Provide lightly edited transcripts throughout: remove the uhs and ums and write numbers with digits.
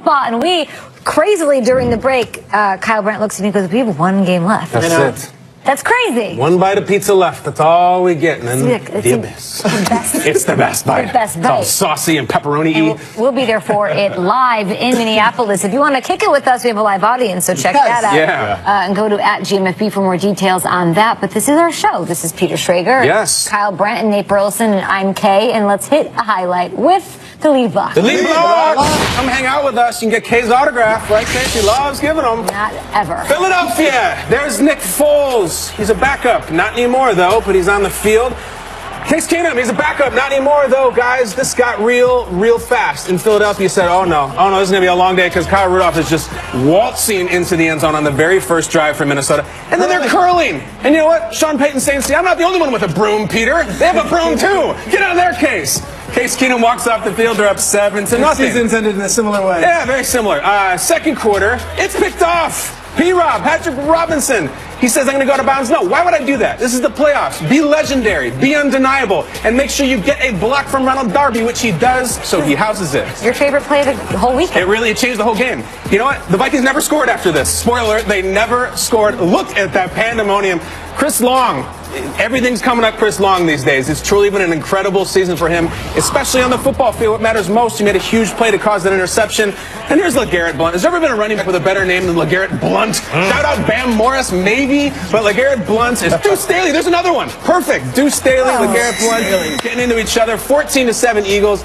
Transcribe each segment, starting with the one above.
football. And we, crazily during the break, Kyle Brandt looks at me and goes, we have one game left. That's it. That's crazy. One bite of pizza left. That's all we get. And then the abyss. It's the best bite. The best bite. It's all saucy and pepperoni-y. We'll be there for it live in Minneapolis. If you want to kick it with us, we have a live audience, so check that out. Yeah. And go to @GMFB for more details on that. But this is our show. This is Peter Schrager. Yes. Kyle Brandt and Nate Burleson, and I'm Kay. And let's hit a highlight with the lead block. The lead block! Come hang out with us. You can get Kay's autograph, right, Kay? She loves giving them. Not ever. Philadelphia. There's Nick Foles. He's a backup. Not anymore, though, but he's on the field. Case Keenum, he's a backup. Not anymore, though, guys. This got real fast. In Philadelphia, said, oh, no, this is going to be a long day because Kyle Rudolph is just waltzing into the end zone on the very first drive for Minnesota. And then they're curling. And you know what? Sean Payton's saying, see, I'm not the only one with a broom, Peter. They have a broom, too. Get out of their case. Case Keenum walks off the field. They're up 7-0. Season's ended in a similar way. Yeah, very similar. Second quarter, it's picked off. P-Rob, Patrick Robinson. He says, I'm going to go out of bounds. No, why would I do that? This is the playoffs. Be legendary. Be undeniable. And make sure you get a block from Ronald Darby, which he does, so he houses it. Your favorite play of the whole weekend. It changed the whole game. You know what? The Vikings never scored after this. Spoiler alert, they never scored. Look at that pandemonium. Chris Long. Everything's coming up Chris Long these days. It's truly been an incredible season for him, especially on the football field. What matters most, he made a huge play to cause that interception. And here's LeGarrette Blount. Has there ever been a running back with a better name than LeGarrette Blount? Shout out Bam Morris, maybe, but LeGarrette Blount is Deuce Staley. There's another one. Perfect. Deuce Staley, LeGarrette Blount getting into each other. 14-7 Eagles.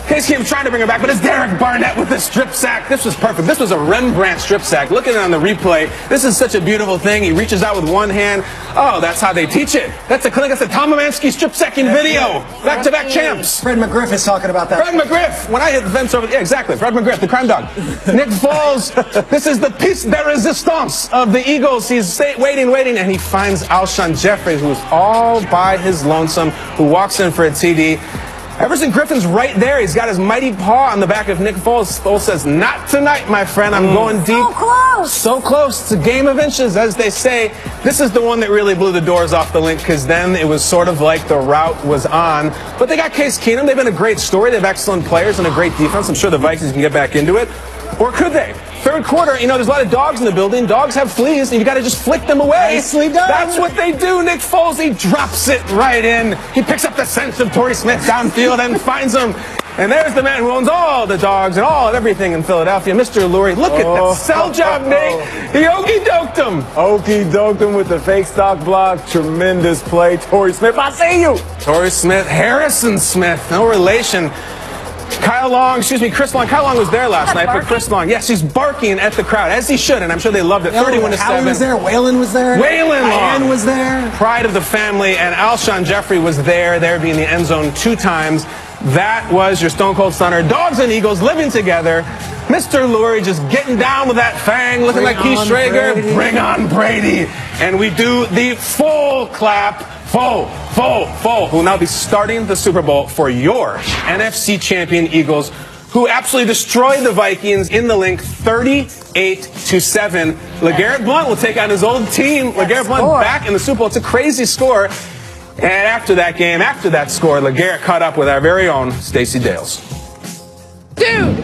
Case Keenum trying to bring it back, but it's Derek Barnett with the strip sack. This was perfect. This was a Rembrandt strip sack. Look at it on the replay. This is such a beautiful thing. He reaches out with one hand. Oh, that's how they teach it. That's the Tom Amansky strip sacking video. Back-to-back champs. Fred McGriff is talking about that. Fred McGriff. When I hit the fence over, yeah, exactly. Fred McGriff, the crime dog. Nick Foles. This is the piece de resistance of the Eagles. He's waiting, and he finds Alshon Jeffrey, who's all by his lonesome, who walks in for a TD. Everson Griffin's right there. He's got his mighty paw on the back of Nick Foles. Foles says, not tonight, my friend. I'm going deep. So close. So close. It's a game of inches, as they say. This is the one that really blew the doors off the Link, because then it was sort of like the route was on. But they got Case Keenum. They've been a great story. They have excellent players and a great defense. I'm sure the Vikings can get back into it. Or could they? Third quarter, there's a lot of dogs in the building. Dogs have fleas, and you got to just flick them away. Nicely done. That's what they do. Nick Foles, he drops it right in. He picks up the scent of Torrey Smith downfield and finds him. And there's the man who owns all the dogs and everything in Philadelphia, Mr. Lurie. Look at that sell job, Nate. He okey-doked him. Okey-doked him with the fake stock block. Tremendous play. Torrey Smith, I see you. Torrey Smith, Harrison Smith, no relation. Chris Long. Kyle Long was there last night, but Chris Long, yes, he's barking at the crowd, as he should, and I'm sure they loved it. 31-7. Howie was there. Waylon was there. Long was there. Pride of the family, and Alshon Jeffrey was there being in the end zone 2 times. That was your Stone Cold Stunner. Dogs and Eagles living together. Mr. Lurie just getting down with that fang, looking like Keith Schrager. Bring on Brady. And we do the full clap. Foles, who will now be starting the Super Bowl for your NFC champion Eagles, who absolutely destroyed the Vikings in the Link 38-7. LeGarrette Blount will take on his old team. LeGarrette Blount back in the Super Bowl. It's a crazy score. And after that score, LeGarrette caught up with our very own Stacey Dales. Dude,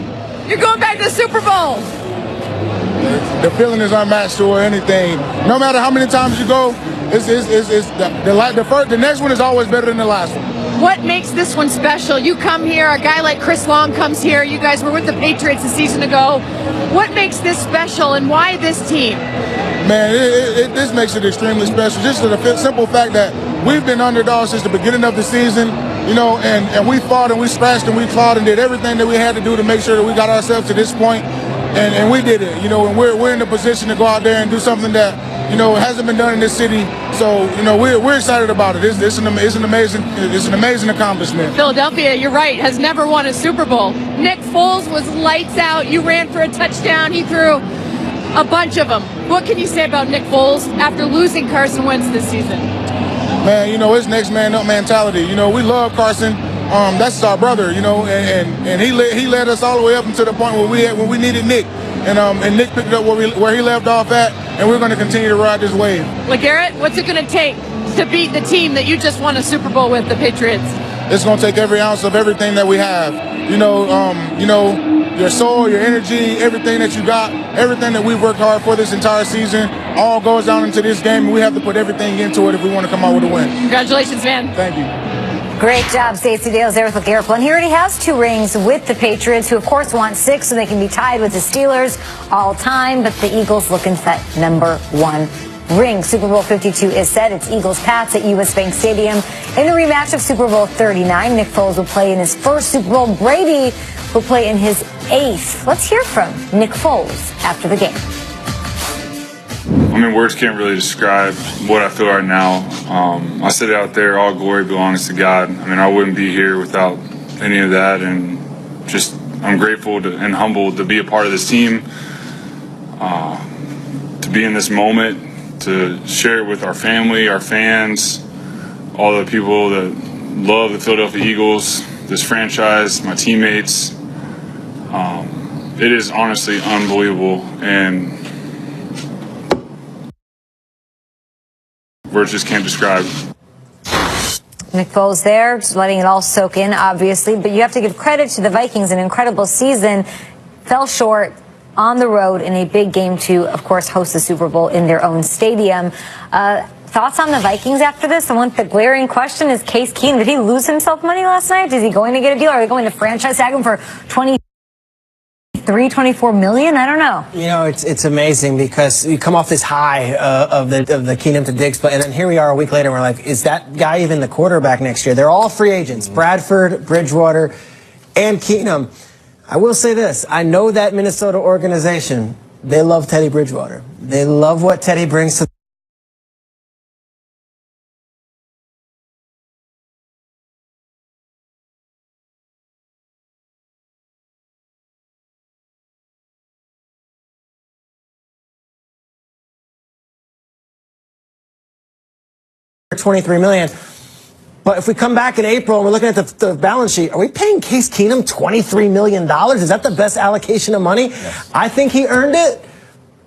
you're going back to the Super Bowl. The feeling is unmatched or anything. No matter how many times you go, the next one is always better than the last one. What makes this one special? You come here, a guy like Chris Long comes here. You guys were with the Patriots a season ago. What makes this special, and why this team? Man, this makes it extremely special. Just for the simple fact that we've been underdogs since the beginning of the season, and we fought and we scratched and we clawed and did everything that we had to do to make sure that we got ourselves to this point. And we did it, and we're in the position to go out there and do something that, hasn't been done in this city. So, we're excited about it. It's an amazing accomplishment. Philadelphia, you're right, has never won a Super Bowl. Nick Foles was lights out. You ran for a touchdown. He threw a bunch of them. What can you say about Nick Foles after losing Carson Wentz this season? Man, it's next man up mentality. We love Carson. That's our brother, and he led us all the way up until the point when we needed Nick, and Nick picked up where he left off at, and we're going to continue to ride this wave. LeGarrette, what's it going to take to beat the team that you just won a Super Bowl with, the Patriots? It's going to take every ounce of everything that we have. your soul, your energy, everything that you got, everything that we've worked hard for this entire season, all goes down into this game, and we have to put everything into it if we want to come out with a win. Congratulations, man. Thank you. Great job, Stacey Dales there with LeGarrette Blount. He already has 2 rings with the Patriots, who of course want 6 so they can be tied with the Steelers all time. But the Eagles looking for that #1 ring. Super Bowl 52 is set. It's Eagles-Pats at US Bank Stadium. In the rematch of Super Bowl 39, Nick Foles will play in his first Super Bowl. Brady will play in his 8th. Let's hear from Nick Foles after the game. I mean, words can't really describe what I feel right now. I said it out there, all glory belongs to God. I mean, I wouldn't be here without any of that, and just I'm grateful and humbled to be a part of this team, to be in this moment, to share it with our family, our fans, all the people that love the Philadelphia Eagles, this franchise, my teammates. It is honestly unbelievable, and words just can't describe. Nick Foles there, just letting it all soak in, obviously. But you have to give credit to the Vikings. An incredible season. Fell short on the road in a big game to, of course, host the Super Bowl in their own stadium. Thoughts on the Vikings after this? The glaring question is Case Keenum. Did he lose himself money last night? Is he going to get a deal? Are they going to franchise tag him for $24 million? I don't know. You know, it's amazing because we come off this high of the Keenum to Diggs, and then here we are a week later and we're like, is that guy even the quarterback next year? They're all free agents. Bradford, Bridgewater, and Keenum. I will say this. I know that Minnesota organization, they love Teddy Bridgewater. They love what Teddy brings to $23 million. But if we come back in April and we're looking at the balance sheet, are we paying Case Keenum $23 million? Is that the best allocation of money? Yes. I think he earned it.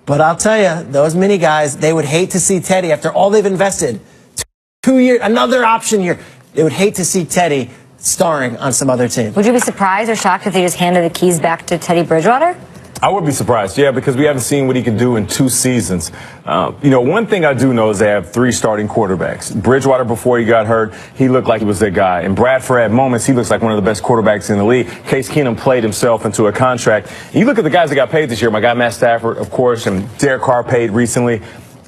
But I'll tell you, those mini guys, they would hate to see Teddy, after all they've invested, 2 years, another option year, they would hate to see Teddy starring on some other team. Would you be surprised or shocked if they just handed the keys back to Teddy Bridgewater? I would be surprised, yeah, because we haven't seen what he can do in 2 seasons. You know, one thing I do know is they have 3 starting quarterbacks. Bridgewater, before he got hurt, he looked like he was their guy. And Bradford, at moments, he looks like one of the best quarterbacks in the league. Case Keenum played himself into a contract. And you look at the guys that got paid this year, my guy Matt Stafford, of course, and Derek Carr paid recently.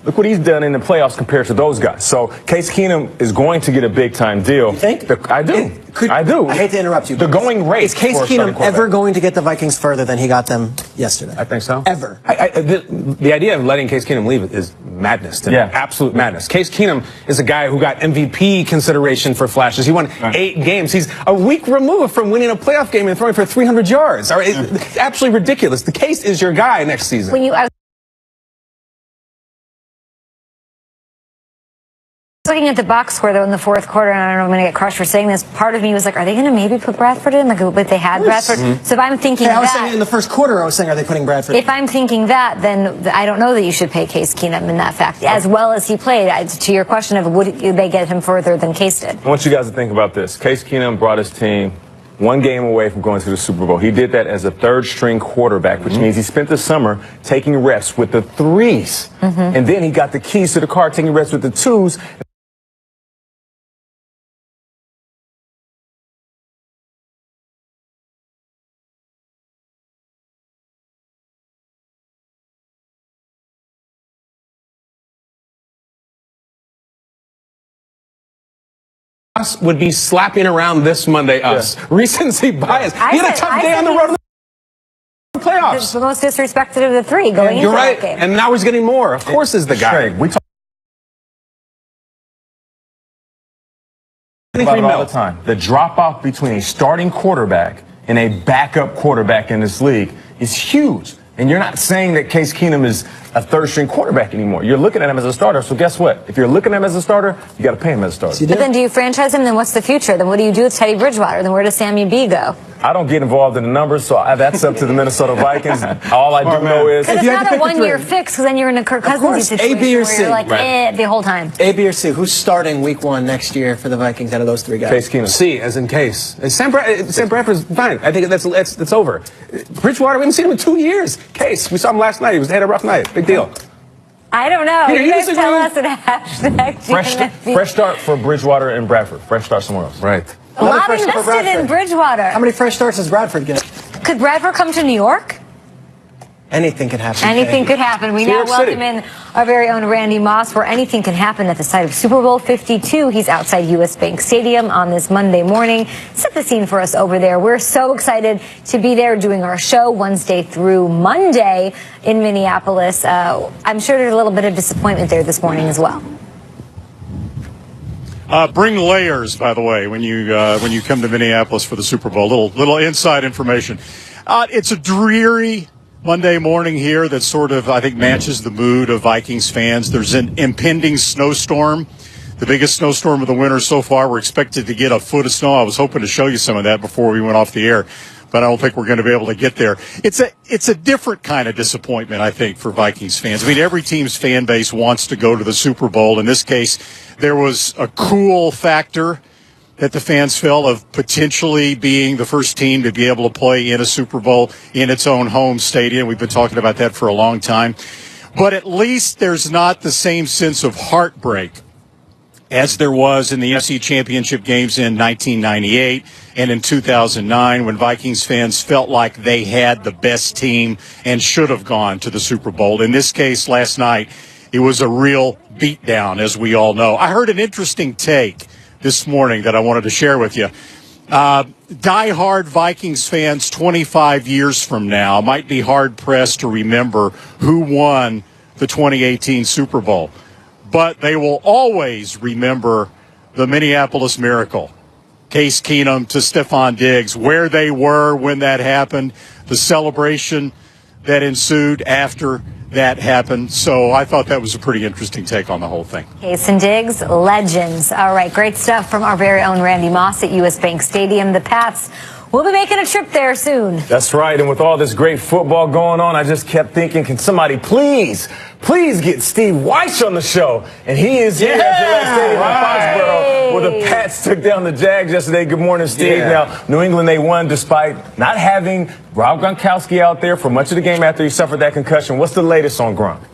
Look what he's done in the playoffs compared to those guys. So Case Keenum is going to get a big-time deal. You think? I do. I do. I hate to interrupt you. The going rate. Is Case Keenum ever going to get the Vikings further than he got them yesterday? I think so. Ever. The idea of letting Case Keenum leave is madness to me. Yeah. Absolute madness. Case Keenum is a guy who got MVP consideration for flashes. He won 8 games. He's a week removed from winning a playoff game and throwing for 300 yards. It's absolutely ridiculous. The Case is your guy next season. Looking at the box score, though, in the 4th quarter, and I don't know if I'm going to get crushed for saying this, part of me was like, are they going to maybe put Bradford in? Like, if they had Bradford? So if I'm thinking I was saying in the 1st quarter, I was saying, are they putting Bradford in? If I'm thinking that, then I don't know that you should pay Case Keenum in that fact, as well as he played. To your question of would they get him further than Case did? I want you guys to think about this. Case Keenum brought his team 1 game away from going to the Super Bowl. He did that as a 3rd-string quarterback, which means he spent the summer taking reps with the 3s. And then he got the keys to the car, taking reps with the 2s. Would be slapping around this Monday us. Yeah. Recency bias. He had a tough day on the road in the playoffs. It's the most disrespected of the 3 going into that game. And now he's getting more. Of course is the guy. We talk about it all the time. The drop-off between a starting quarterback and a backup quarterback in this league is huge. And you're not saying that Case Keenum is a third-string quarterback anymore. You're looking at him as a starter. So guess what? If you're looking at him as a starter, you got to pay him as a starter. But then do you franchise him? Then what's the future? Then what do you do with Teddy Bridgewater? Then where does Sammy B go? I don't get involved in the numbers, so that's up to the Minnesota Vikings. All I do know is... Because it's not a one-year fix, because then you're in a Kirk Cousins situation A, B, or C. where you're like, the whole time. A, B, or C. Who's starting week 1 next year for the Vikings out of those 3 guys? Case Keenum. C, as in Case. Sam Bradford's fine. I think that's over. Bridgewater, we haven't seen him in 2 years. Case, we saw him last night. He had a rough night. Big deal. I don't know. Peter, you guys disagree? tell us at hashtag GMFB. Fresh start for Bridgewater and Bradford. Fresh start somewhere else. Right. A lot invested in Bridgewater. How many fresh starts does Bradford get? Could Bradford come to New York? Anything could happen. Anything could happen. We now welcome in our very own Randy Moss, where anything can happen at the site of Super Bowl 52. He's outside U.S. Bank Stadium on this Monday morning. Set the scene for us over there. We're so excited to be there doing our show Wednesday through Monday in Minneapolis. I'm sure there's a little bit of disappointment there this morning as well. Bring layers, by the way, when you come to Minneapolis for the Super Bowl. Little inside information. It's a dreary Monday morning here that sort of, I think, matches the mood of Vikings fans. There's an impending snowstorm, the biggest snowstorm of the winter so far. We're expected to get a foot of snow. I was hoping to show you some of that before we went off the air, but I don't think we're going to be able to get there. It's a different kind of disappointment, I think, for Vikings fans. I mean, every team's fan base wants to go to the Super Bowl. In this case, there was a cool factor that the fans felt of potentially being the first team to be able to play in a Super Bowl in its own home stadium. We've been talking about that for a long time. But at least there's not the same sense of heartbreak as there was in the NFC Championship games in 1998 and in 2009, when Vikings fans felt like they had the best team and should have gone to the Super Bowl. In this case, last night, it was a real beatdown, as we all know. I heard an interesting take this morning that I wanted to share with you. Die-hard Vikings fans 25 years from now might be hard-pressed to remember who won the 2018 Super Bowl, but they will always remember the Minneapolis Miracle. Case Keenum to Stephon Diggs, where they were when that happened, the celebration that ensued after that happened. So I thought that was a pretty interesting take on the whole thing. Case and Diggs, legends. All right, great stuff from our very own Randy Moss at U.S. Bank Stadium. The Pats will be making a trip there soon. That's right, and with all this great football going on, I just kept thinking, can somebody please get Steve Weiss on the show? And he is here at Gillette Stadium in Foxborough, where the Pats took down the Jags yesterday. Good morning, Steve. Now, New England, they won despite not having Rob Gronkowski out there for much of the game after he suffered that concussion. What's the latest on Gronk?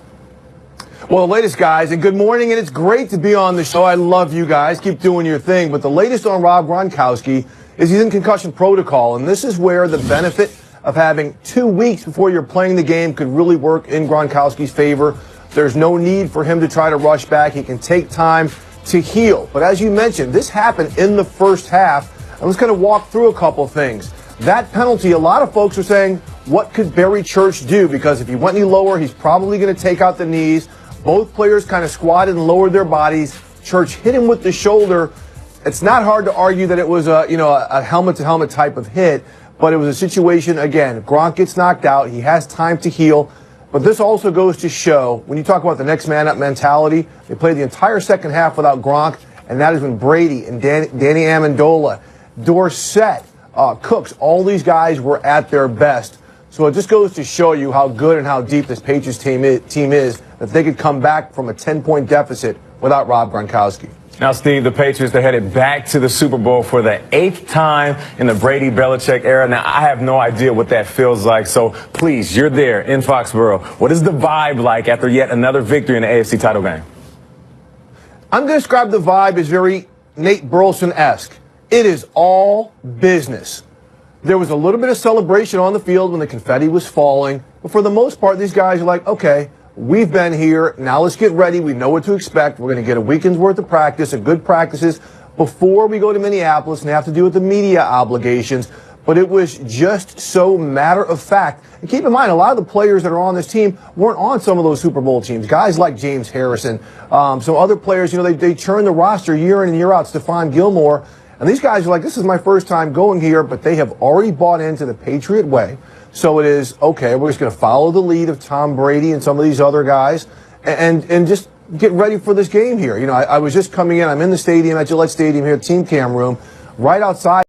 Well, the latest, guys, and good morning, and it's great to be on the show. I love you guys. Keep doing your thing. But the latest on Rob Gronkowski is he's in concussion protocol, and this is where the benefit of having 2 weeks before you're playing the game could really work in Gronkowski's favor. There's no need for him to try to rush back. He can take time to heal. But as you mentioned, this happened in the first half. I'm just going to walk through a couple things. That penalty, a lot of folks are saying, what could Barry Church do? Because if he went any lower, he's probably going to take out the knees. Both players kind of squatted and lowered their bodies. Church hit him with the shoulder. It's not hard to argue that it was a helmet-to-helmet type of hit, but it was a situation, again, Gronk gets knocked out. He has time to heal. But this also goes to show, when you talk about the next man up mentality, they played the entire second half without Gronk, and that is when Brady and Danny Amendola, Dorsett, Cooks, all these guys were at their best. So it just goes to show you how good and how deep this Patriots team is, that they could come back from a 10-point deficit without Rob Gronkowski. Now, Steve, the Patriots, they're headed back to the Super Bowl for the 8th time in the Brady-Belichick era. Now, I have no idea what that feels like, so please, you're there in Foxborough. What is the vibe like after yet another victory in the AFC title game? I'm going to describe the vibe as very Nate Burleson-esque. It is all business. There was a little bit of celebration on the field when the confetti was falling, but for the most part, these guys are like, okay, we've been here. Now let's get ready. We know what to expect. We're going to get a weekend's worth of practice, a good practices, before we go to Minneapolis and have to deal with the media obligations. But it was just so matter of fact. And keep in mind, a lot of the players that are on this team weren't on some of those Super Bowl teams. Guys like James Harrison, some other players, they churn the roster year in and year out. Stephon Gilmore. And these guys are like, this is my first time going here, but they have already bought into the Patriot way. So it is, okay, we're just going to follow the lead of Tom Brady and some of these other guys and just get ready for this game here. You know, I was just coming in. I'm in the stadium at Gillette Stadium here, team cam room, right outside.